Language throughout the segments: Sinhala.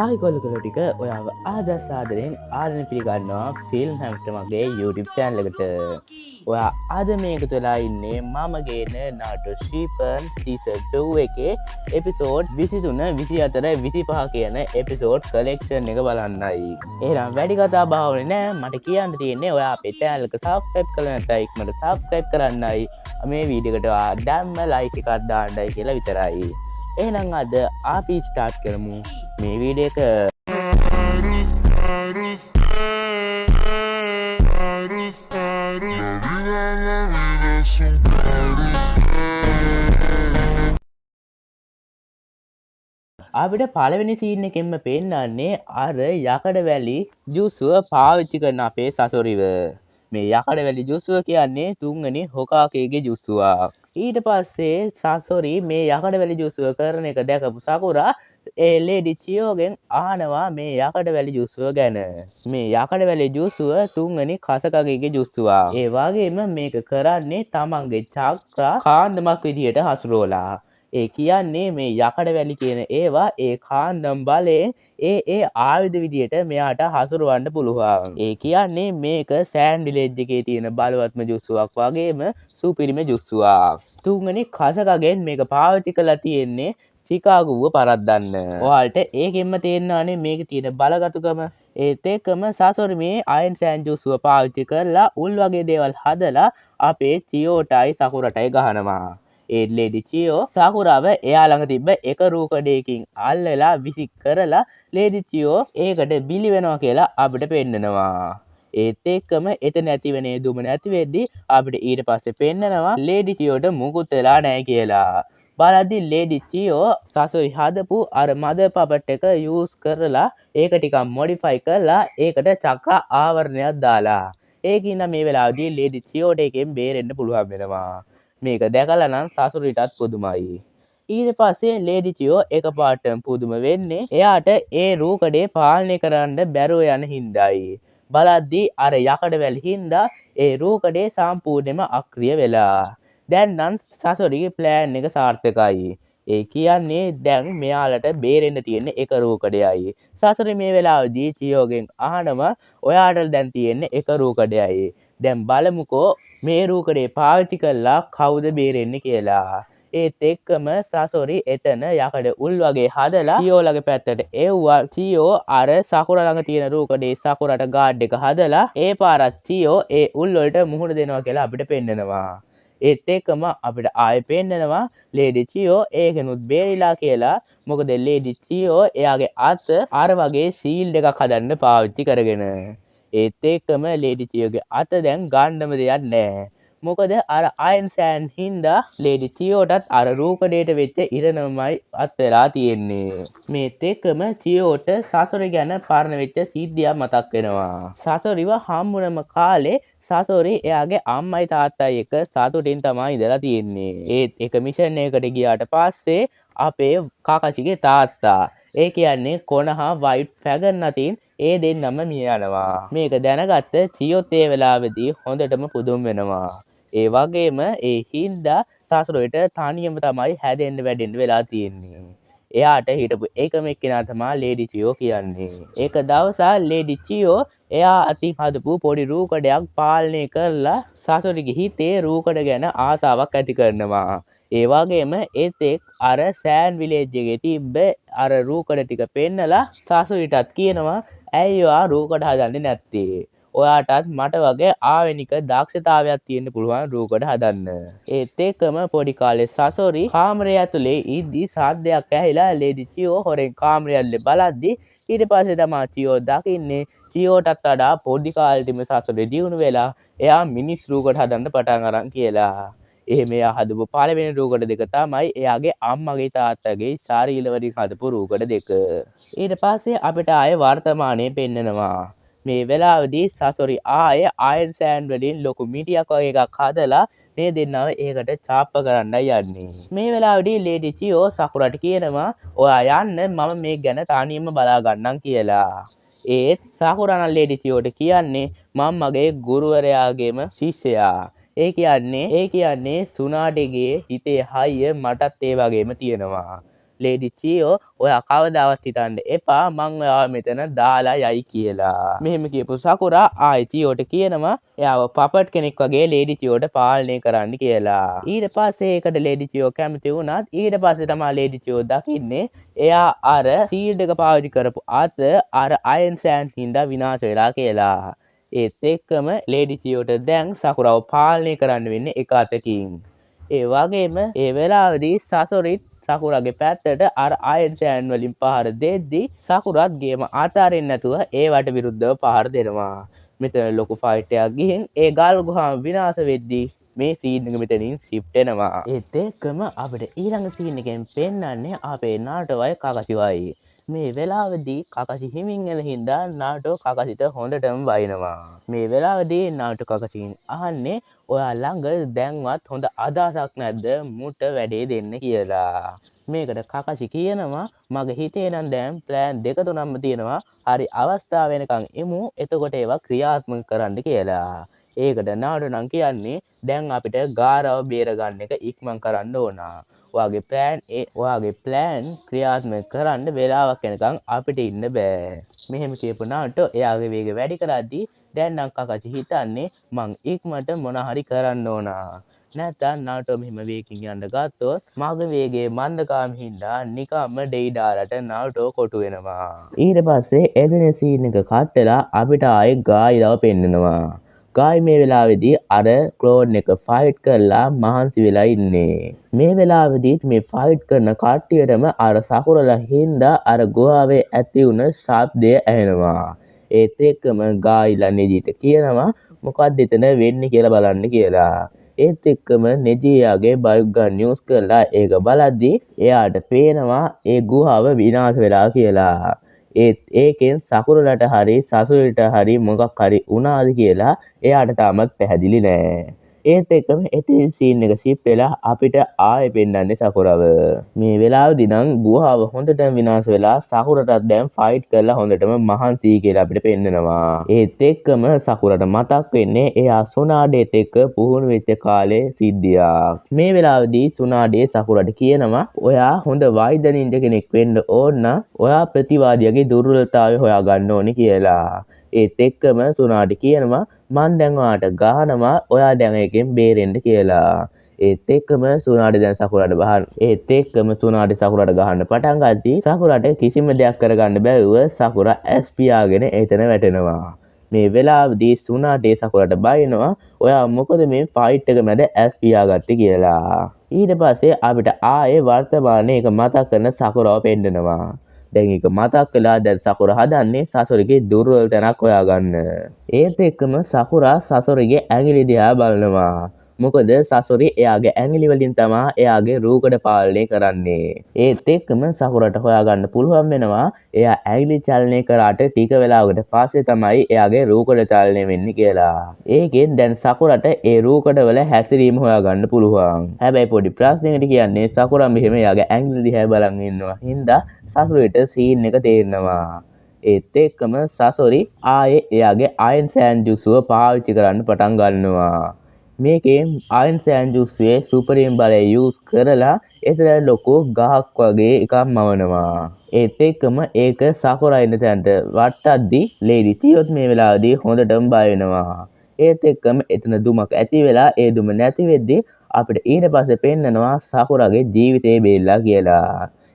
ආයිකොල්ලකල ටික ඔයාව ආදස්සාදරෙන් ආරණ පිළිගන්නවා ෆිල්ම් හැම්ටමගේ YouTube චැනල් එකට. ඔයා අද මේක තුලා ඉන්නේ මමගේන නාටෝ ශ්‍රීපන් සීසන් 2 එකේ එපිසෝඩ් 23 24 25 කියන එපිසෝඩ් කලෙක්ෂන් එක බලන්නයි. එහෙනම් වැඩි කතා බහවනේ නෑ, මට කියන්න තියෙන්නේ ඔයා අපේ channel එක subscribe කරලා නැත්නම් ඉක්මනට subscribe කරන්නයි. මේ වීඩියෝ එකට ඔයා දැම්ම like එකක් දාන්නයි කියලා විතරයි. එහෙනම් අද අපි ස්ටාර්ට් කරමු මේ වීඩියෝ එක. අපිට පළවෙනි සීන් එකෙන්ම පෙන්නන්නේ අර යකඩ වැලි ජූසුව පාවිච්චි කරන අපේ සසොරිව. මේ යකඩ වැලි ජූසුව කියන්නේ තුන්වෙනි හොකාගේගේ ජූසුවක්. ඊට පස්සේ සසොරි මේ යකඩ වැලි ජූසුව කරන එක දැකපු සකුරා ඒ ලේඩි චියෝගෙන් අහනවා මේ යකඩ වැලි ජූසුව ගැන. මේ යකඩ වැලි ජූසුව තුන්වෙනි කසකගේගේ ජූසුවක්. ඒ වගේම මේක කරන්නේ තමන්ගේ චක්‍රා කාන්දමක් විදියට හසුරුවලා. ඒ කියන්නේ මේ යකඩ වැලි කියන ඒවා ඒ කාන්දම් බලයෙන් ඒ ආයුධ විදියට මෙයාට හසුරවන්න පුළුවන්. ඒ කියන්නේ මේක සෑන්ඩ් විලේජ් එකේ තියෙන බලවත්ම ජුස්සුවක් වගේම සුපිරිම ජුස්සුවක්. තුන්වෙනි කසකගෙන් මේක පාවිච්චි කරලා තියෙන්නේ සිකාගුව පරද්දන්න. ඔයාලට ඒකෙන්ම තේරෙනවානේ මේක තියෙන බලගතුකම. ඒත් එක්කම සසොරි මේ අයන් සෑන්ඩ් ජුස්සුව පාවිච්චි කරලා උල් වගේ දේවල් හදලා අපේ චියෝටයි සකුරටයි ගහනවා. ඒ ලේඩි චියෝ සකුරාව එයා ළඟ තිබ්බ එක රූකඩයකින් අල්ලලා විසි කරලා ලේඩි චියෝ ඒකට බිලි වෙනවා කියලා අපිට පෙන්නනවා. ඒත් එක්කම එතන ඇතිවෙන දුම නැති වෙද්දි අපිට ඊට පස්සේ පෙන්නනවා ලේඩි චියෝට මුකුත් වෙලා නැහැ කියලා. බලද්දි ලේඩි චියෝ සසොරි හදපු අර මදර් පපට් එක යූස් කරලා ඒක ටිකක් මොඩිෆයි කරලා ඒකට චක්‍ර ආවරණයක් දාලා. ඒකින් මේ වෙලාවේදී ලේඩි චියෝට එකෙන් බේරෙන්න පුළුවන් වෙනවා. මේක දැකලා නම් සසුරිටත් පුදුමයි. ඊට පස්සේ ලේඩි චියෝ එකපාරටම පුදුම වෙන්නේ එයාට ඒ රූකඩේ පාලනය කරන්න බැරුව යන හින්දායි. බලද්දී අර යකඩ වැලි හින්දා ඒ රූකඩේ සම්පූර්ණයෙන්ම අක්‍රිය වෙලා. දැන් නම් සසුරිගේ ප්ලෑන් එක සාර්ථකයි. ඒ කියන්නේ දැන් මෙයාලට බේරෙන්න තියෙන එක රූකඩයයි. සසුරි මේ වෙලාවේදී චියෝගෙන් අහනවා ඔයාට දැන් තියෙන්නේ එක රූකඩයයි. දැන් බලමුකෝ මේ රූකඩේ පාවිච්චි කරලා කවුද බේරෙන්නේ කියලා. ඒත් එක්කම සසොරි එතන යකඩ උල් වගේ හදලා චියෝලගේ පැත්තට එව්වා. චියෝ අර සකුරා ළඟ තියෙන රූකඩේ සකුරට ගාඩ් එක හදලා ඒ පාරත් චියෝ ඒ උල් වලට මුහුණ දෙනවා කියලා අපිට පෙන්නනවා. ඒත් එක්කම අපිට ආයෙ පෙන්නනවා ලේඩි චියෝ ඒකෙනුත් බේරිලා කියලා. මොකද ලේඩි චියෝ එයාගේ අත අර වගේ ෂීල්ඩ් එකක් හදන්න පාවිච්චි කරගෙන. ඒත් එක්කම ලේඩි චියෝගේ අත දැන් ගන්නම දෙයක් නැහැ. මොකද අර අයන් සෑන්ඩ් හින්දා ලේඩි චියෝටත් අර රූකඩේට වෙච්ච ඉරණමයි අත් වෙලා තියෙන්නේ. මේත් එක්කම චියෝට සසොරි ගැන පරණ වෙච්ච සිද්ධියක් මතක් වෙනවා. සසොරිව හම්බුනම කාලේ සසොරි එයාගේ අම්මයි තාත්තයි එක්ක සතුටින් තමයි ඉඳලා තියෙන්නේ. ඒත් එක මිෂන් එකකට ගියාට පස්සේ අපේ කාකාචිගේ තාත්තා ඒ කියන්නේ කොනහා වයිට් ෆැගන් අතින් ඒ දෙන්නම මිය යනවා. මේක දැනගත්ත චියෝත් ඒ වෙලාවේදී හොඳටම පුදුම වෙනවා. ඒ වගේම ඒ හින්දා සසොරිට තනියම තමයි හැදෙන්න වැඩෙන්න වෙලා තියෙන්නේ. එයාට හිටපු එකම එක්කෙනා තමයි ලේඩි චියෝ කියන්නේ. ඒක දවසක් ලේඩි චියෝ එයා අතින් හදපු පොඩි රූකඩයක් පාලනය කරලා සසොරිගේ හිතේ රූකඩ ගැන ආසාවක් ඇති කරනවා. ඒ වගේම ඒත් අර සෑන්ඩ් විලේජ් එකේ තිබ්බ අර රූකඩ ටික පෙන්නලා සසොරිටත් කියනවා ඇයි ඔයා රූකඩ හදන්නේ නැත්තේ? ඔයාටත් මට වගේ ආවෙනික දක්ෂතාවයක් තියෙන්න පුළුවන් රූකඩ හදන්න. ඒත් එක්කම පොඩි කාලේ සසොරි කාමරය ඇතුලේ ඉද්දි සද්දයක් ඇහිලා ලේඩි චියෝ හොරෙන් කාමරය ඇතුලේ බලද්දි ඊට පස්සේ තමයි චියෝ දකින්නේ චියෝටත් වඩා පොඩි කාලෙදිම සසොරි දියුණු වෙලා එයා මිනිස් රූකඩ හදන්න පටන් අරන් කියලා. එහෙම එයා හදපු පළවෙනි රූකඩ දෙක තමයි එයාගේ අම්මගේ තාත්තගේ ශාරීරික හදපු රූකඩ දෙක. ඊට පස්සේ අපිට ආයේ වර්තමානයේ පෙන්නනවා. මේ වෙලාවේදී සසොරි ආයේ අයන් සෑන්ඩ් වලින් ලොකු මිටියක් වගේ එකක් හදලා මේ දෙන්නව ඒකට චාප්ප කරන්නයි යන්නේ. මේ වෙලාවේදී ලේඩි චියෝ සකුරට කියනවා ඔයා යන්න මම මේක ගැන තනියම බලා ගන්නම් කියලා. ඒත් සකුරා නම් ලේඩි චියෝට කියන්නේ මම මගේ ගුරුවරයාගේම ශිෂ්‍යයා. ඒ කියන්නේ සුනාඩේගේ හිතේ හයිය මටත් ඒ වගේම තියෙනවා. ලේඩි චියෝ ඔයා කවදාවත් හිතන්න එපා මං ඔයාව මෙතන දාලා යයි කියලා. මෙහෙම කියපු සකුරා ආයි චියෝට කියනවා එයාව පපට් කෙනෙක් වගේ ලේඩි චියෝට පාලනය කරන්න කියලා. ඊට පස්සේ ඒකට ලේඩි චියෝ කැමති වුණත් ඊට පස්සේ තමයි ලේඩි චියෝ දකින්නේ එයා අර ෂීල්ඩ් එක පාවිච්චි කරපු අත අර අයන් සෑන් හින්දා විනාශ වෙලා කියලා. ඒත් එක්කම ලේඩි චියෝට දැන් සකුරාව පාලනය කරන්න වෙන්නේ එක අතකින්. ඒ වගේම ඒ වෙලාවේදී සසොරිත් සකුරාගේ පැත්තට අර අයන් සෑන් වලින් පහර දෙද්දි සකුරාත් ගේම අතාරින්න නැතුව ඒවට විරුද්ධව පහර දෙනවා. මෙතන ලොකු ෆයිට් එකක් ගිහින් ඒ ගල් ගුහාම විනාශ වෙද්දී මේ සීන් එක මෙතනින් ෂිෆ්ට් වෙනවා. ඒත් එක්කම අපිට ඊළඟ සීන් එකෙන් පෙන්වන්නේ අපේ නාටෝවයි කකසිවයි. මේ වෙලාවේදී කකසි හිමින් එන හින්දා නාටෝ කකසිට හොඳටම වයින්නවා. මේ වෙලාවේදී නාටෝ කකසින් අහන්නේ ඔයා ළඟ දැන්වත් හොඳ අදහසක් නැද්ද මුට වැඩේ දෙන්න කියලා. මේකට කකසි කියනවා මගේ හිතේ නම් දැන් ප්ලෑන් දෙක තුනක්ම තියෙනවා. හරි අවස්ථාව වෙනකන් එමු එතකොට ඒවා ක්‍රියාත්මක කරන්න කියලා. ඒකට නාටෝ නම් කියන්නේ දැන් අපිට ගාරව බේර ගන්න එක ඉක්මන් කරන්න ඕන. ඔයාගේ ප්ලෑන් ක්‍රියාත්මක කරන්න වෙලාවක් වෙනකන් අපිට ඉන්න බෑ. මෙහෙම කියපු නාටෝ එයාගේ වේගය වැඩි කරද්දී දැන් නම් කකසි හිතන්නේ මං ඉක්මනට මොන හරි කරන්න ඕන. නැත්නම් නාටෝ මෙහෙම වේගකින් යන්න ගත්තොත් මගේ වේගයේ මන්දකාම හින්දා නිකම්ම ඩෙයිඩාලට නාටෝ කොටු වෙනවා. ඊට පස්සේ එදින සීන් එක කට්ටලා අපිට ආයේ ගායිලව පෙන්නනවා. ගායි මේ වෙලාවේදී අර ක්ලෝන් එක ෆයිට් කරලා මහන්සි වෙලා ඉන්නේ. මේ වෙලාවේදී මේ ෆයිට් කරන කට්ටියටම අර සකුරලා හින්දා අර ගුහාවේ ඇති වුණ ශබ්දය ඇහෙනවා. ඒත් එක්කම ගායිලා නෙජීට කියනවා මොකක්ද එතන වෙන්නේ කියලා බලන්න කියලා. ඒත් එක්කම නෙජියාගේ බයික් ගන්න යූස් කරලා ඒක බලද්දී එයාට පේනවා ඒ ගුහාව විනාශ වෙලා කියලා. ඒකෙන් සකුරලට හරි සසුරට හරි මොකක් හරි වුණාද කියලා එයාට තාමත් පැහැදිලි නෑ. ඒත් එක්කම එතන සීන් එක ෂිප් වෙලා අපිට ආයෙ පෙන්නන්නේ සකුරව. මේ වෙලාවේදී නම් ගුහාව හොඳටම විනාශ වෙලා සකුරටත් දැන් ෆයිට් කරලා හොඳටම මහන්සි කියලා අපිට පෙන්නනවා. ඒත් එක්කම සකුරට මතක් වෙන්නේ එයා සුනාඩේත් එක්ක පුහුණු වෙච්ච කාලේ සිද්ධියක්. මේ වෙලාවේදී සුනාඩේ සකුරට කියනවා ඔයා හොඳ වෛද්‍ය නින්ජ කෙනෙක් වෙන්න ඕන නම් ඔයා ප්‍රතිවාදියාගේ දුර්වලතාවය හොයාගන්න ඕනේ කියලා. ඒත් එක්කම සුනාඩි කියනවා මං දැන් ඔයාට ගහනවා ඔයා දැන් එකෙන් බේරෙන්න කියලා. ඒත් එක්කම සුනාඩි දැන් සකුරට ගහන්න පටන් ගද්දී සකුරට කිසිම දෙයක් කරගන්න බැරුව සකුරා ඇස් පියාගෙන එතන වැටෙනවා. මේ වෙලාවේදී සුනාඩි සකුරට බයිනවා ඔයා මොකද මේ ෆයිට් එක මැද ඇස් පියාගත්තේ කියලා. ඊට පස්සේ අපිට ආයේ වර්තමානයේ එක මතක් කරන සකුරව පෙන්නනවා. දැන් ඒක මතක් වෙලා දැන් සකුරා හදන්නේ සසොරිගේ දුර්වල තැනක් හොයාගන්න. ඒත් එක්කම සකුරා සසොරිගේ ඇඟිලි දිහා බලනවා. මොකද සසොරි එයාගේ ඇඟිලි වලින් තමයි එයාගේ රූකඩ පාලනය කරන්නේ. ඒත් එක්කම සකුරට හොයාගන්න පුළුවන් වෙනවා එයා ඇඟිලි චලනය කරාට ටික වෙලාවකට පස්සේ තමයි එයාගේ රූකඩ චලනය වෙන්නේ කියලා. ඒකෙන් දැන් සකුරට ඒ රූකඩ වල හැසිරීම හොයාගන්න පුළුවන්. හැබැයි පොඩි ප්‍රශ්නයකට කියන්නේ සකුරා මෙහෙම එයාගේ ඇඟිලි දිහා බලන් ඉන්නවා. හින්දා සසොරිට සීන් එක තේරෙනවා. ඒත් එක්කම සසොරි ආයේ එයාගේ අයන් සෑන් ජුසුව පාවිච්චි කරන්න පටන් ගන්නවා. මේකේ අයන් සෑන් ජුසුවේ සුපරිම් බලය යූස් කරලා එතන ලොකු ගහක් වගේ එකක් මවනවා. ඒත් එක්කම ඒක සකුරා ඉන්න තැනට වටද්දී ලේඩි චියොත් මේ වෙලාවේදී හොඳටම බය වෙනවා. ඒත් එක්කම එතන දුමක් ඇති වෙලා ඒ දුම නැති වෙද්දී අපිට ඊට පස්සේ පෙන්නනවා සකුරාගේ ජීවිතේ බේරලා කියලා.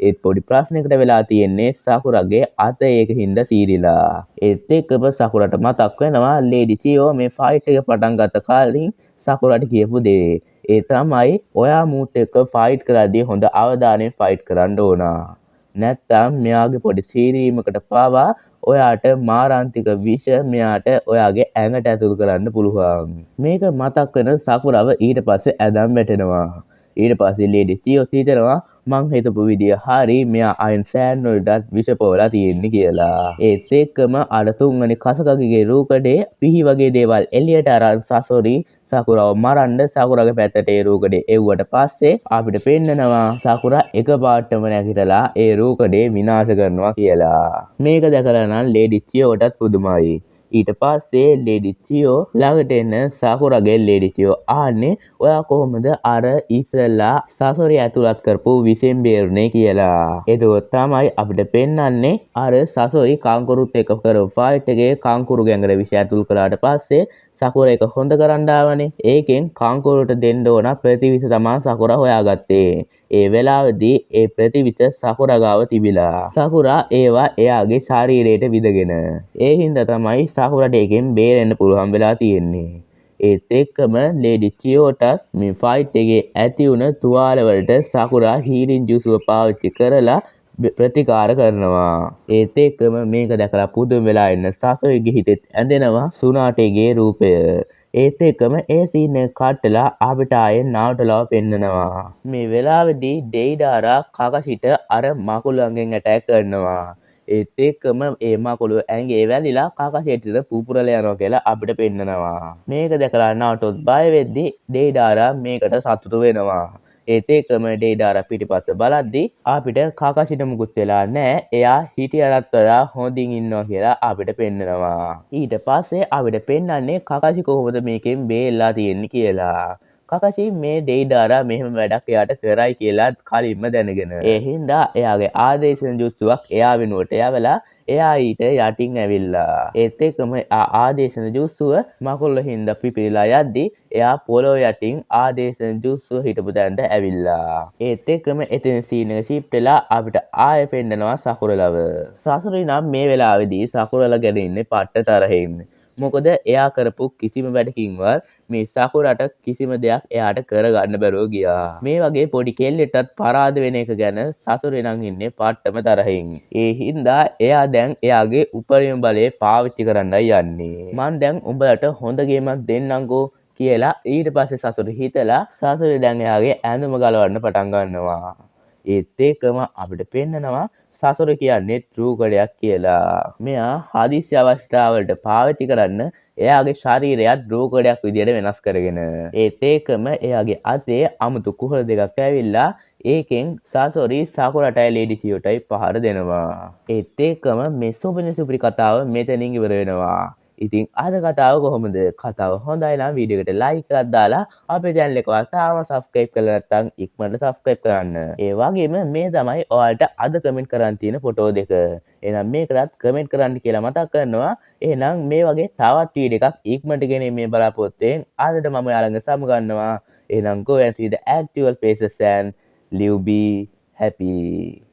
ඒත් පොඩි ප්‍රශ්නයකට වෙලා තියෙන්නේ සකුරාගේ අත ඒකින්ද සීරිලා. ඒත් එක්කම සකුරාට මතක් වෙනවා ලේඩි චියෝ මේ ෆයිට් එක පටන් ගත්ත කාලෙකින් සකුරාට කියපු දේ. ඒ තමයි ඔයා මූත් එක්ක ෆයිට් කරද්දී හොඳ අවධානයෙන් ෆයිට් කරන්න ඕන. නැත්නම් මෙයාගේ පොඩි සීරීමකට පාවා ඔයාට මාරාන්තික විෂ මෙයාට ඔයාගේ ඇඟට ඇතුල් කරන්න පුළුවන්. මේක මතක් වෙන සකුරාව ඊට පස්සේ ඇදම් වැටෙනවා. ඊට පස්සේ ලේඩි චියෝ හිතනවා මං හිතපු විදිය හරි මෙයා අයන් සෑන් වලටත් විෂ පොවලා තියෙන්නේ කියලා. ඒත් එක්කම අර තුන්වෙනි කසකගේ රූකඩේ පිහි වගේ දේවල් එළියට අරන් සසොරි සකුරාව මරන්න සකුරාගේ පැත්තට ඒ රූකඩේ එව්වට පස්සේ අපිට පෙන්නනවා සකුරා එකපාරටම නැගිටලා ඒ රූකඩේ විනාශ කරනවා කියලා. මේක දැකලා නම් ලේඩි චියෝටත් පුදුමයි. ඊට පස්සේ ලේඩි චියෝ ළඟට එන සකුරාගේ ලේඩි චියෝ ආන්නේ ඔයා කොහොමද අර ඉස්සෙල්ලා සසොරි ඇතුළත් කරපු විසෙන් බේරුනේ කියලා. එතකොට තමයි අපිට පෙන්වන්නේ අර සසොරි කංකුරුත් එක්ක කරපු ෆයිට් එකේ කංකුරු ගැඟර විෂ ඇතුල් කරාට පස්සේ සකුරා එක හොඳ කරන්න ආවනේ. ඒකෙන් කංකුරුට දෙන්න ඕන ප්‍රතිවිෂ තමයි සකුරා හොයාගත්තේ. ඒ වෙලාවේදී ඒ ප්‍රතිවිෂ සකුරා ගාව තිබිලා. සකුරා ඒවා එයාගේ ශරීරයට විදගෙන. ඒ හින්දා තමයි සකුරාට එකෙන් බේරෙන්න පුළුවන් වෙලා තියෙන්නේ. ඒත් එක්කම ලේඩි චියෝටත් මේ ෆයිට් එකේ ඇති වුණ තුවාල වලට සකුරා හීලින් ජූසුව පාවිච්චි කරලා ප්‍රතිකාර කරනවා. ඒත් එක්කම මේක දැකලා පුදුම වෙලා ඉන්න සසොයිගේ හිතෙත් ඇඳෙනවා සුනාටේගේ රූපය. ඒත් එක්කම ඒ සීන් එක කට්ටලා අපිට ආයේ නාටලාව පෙන්නනවා. මේ වෙලාවේදී ඩෙයිඩාරා කකෂිට අර මකුලුවන්ගෙන් ඇටැක් කරනවා. ඒත් එක්කම ඒ මකුලුව ඇඟේ වැදිලා කකෂිට පුපුරලා යනවා කියලා අපිට පෙන්නනවා. මේක දැකලා නාටොත් බය වෙද්දී ඩෙයිඩාරා මේකට සතුටු වෙනවා. ඒත් එක්කම ඩෙයිඩාරා පිටිපස්ස බලද්දී අපිට කකෂිට මුකුත් වෙලා නැහැ. එයා හිටියටත් වඩා හොඳින් ඉන්නවා කියලා අපිට පෙන්නනවා. ඊට පස්සේ අපිට පෙන්නන්නේ කකෂි කොහොමද මේකෙන් බේරලා තියෙන්නේ කියලා. කකෂි මේ ඩෙයිඩාරා මෙහෙම වැඩක් එයාට කරයි කියලා කලින්ම දැනගෙන. ඒ හින්දා එයාගේ ආදේශන ජුස්තුවක් එයා වෙනුවට යවලා එයා ඊට යටින් ඇවිල්ලා. ඒත් එක්කම ආදේශන ජුස්තුව මකුල්ල හින්දා පිපිරිලා යද්දි එයා පොළොව යටින් ආදේශන ජුස්තුව හිටපු තැනට ඇවිල්ලා. ඒත් එක්කම එතන සීන් එක ෂිෆ්ට් වෙලා අපිට ආයෙ පෙන්නනවා සකුරලව. සසුරි නම් මේ වෙලාවේදී සකුරල ගැන ඉන්නේ පට්ට තරහින්. මොකද එයා කරපු කිසිම වැඩකින්වත් මේ සකුරාට කිසිම දෙයක් එයාට කරගන්න බැරුව ගියා. මේ වගේ පොඩි කෙල්ලෙක්ටත් පරාද වෙන එක ගැන සතුරේ නම් ඉන්නේ පට්ටම තරහින්. ඒ හින්දා එයා දැන් එයාගේ උපරිම බලය පාවිච්චි කරන්නයි යන්නේ. මං දැන් උඹලට හොඳ ගේමක් දෙන්නම්කෝ කියලා ඊට පස්සේ සතුරු හිතලා සතුරේ දැන් එයාගේ ඇඳුම ගලවන්න පටන් ගන්නවා. ඒත් ඒකම අපිට පෙන්නනවා සසොර කියන්නේ රූකඩයක් කියලා. මෙයා හදිසි අවස්ථාවලට පාවිච්චි කරන්න එයාගේ ශරීරයත් රූකඩයක් විදියට වෙනස් කරගෙන. ඒත් ඒකම එයාගේ අතේ අමුතු කුහල දෙකක් ඇවිල්ලා ඒකෙන් සසොරි සකුරාටයි ලේඩි චියෝටයි පහර දෙනවා. ඒත් ඒකම මේ සුපිරි සුපිරි කතාව මෙතනින් ඉවර වෙනවා. ඉතින් අද කතාව කොහොමද? කතාව හොඳයි නම් වීඩියෝ එකට ලයික් එකක් දාලා අපේ channel එක තාම subscribe කරලා නැත්නම් ඉක්මනට subscribe කරන්න. ඒ වගේම මේ තමයි ඔයාලට අද කමෙන්ට් කරන් තියෙන ෆොටෝ දෙක. එහෙනම් මේකටත් කමෙන්ට් කරන්න කියලා මතක් කරනවා. එහෙනම් මේ වගේ තවත් වීඩියෝ එකක් ඉක්මනට ගෙනෙන්නේ බලාපොරොත්තු වෙන. අදට මම ඔයාලඟ සමුගන්නවා. එහෙනම් go and see the actual faces and live be happy.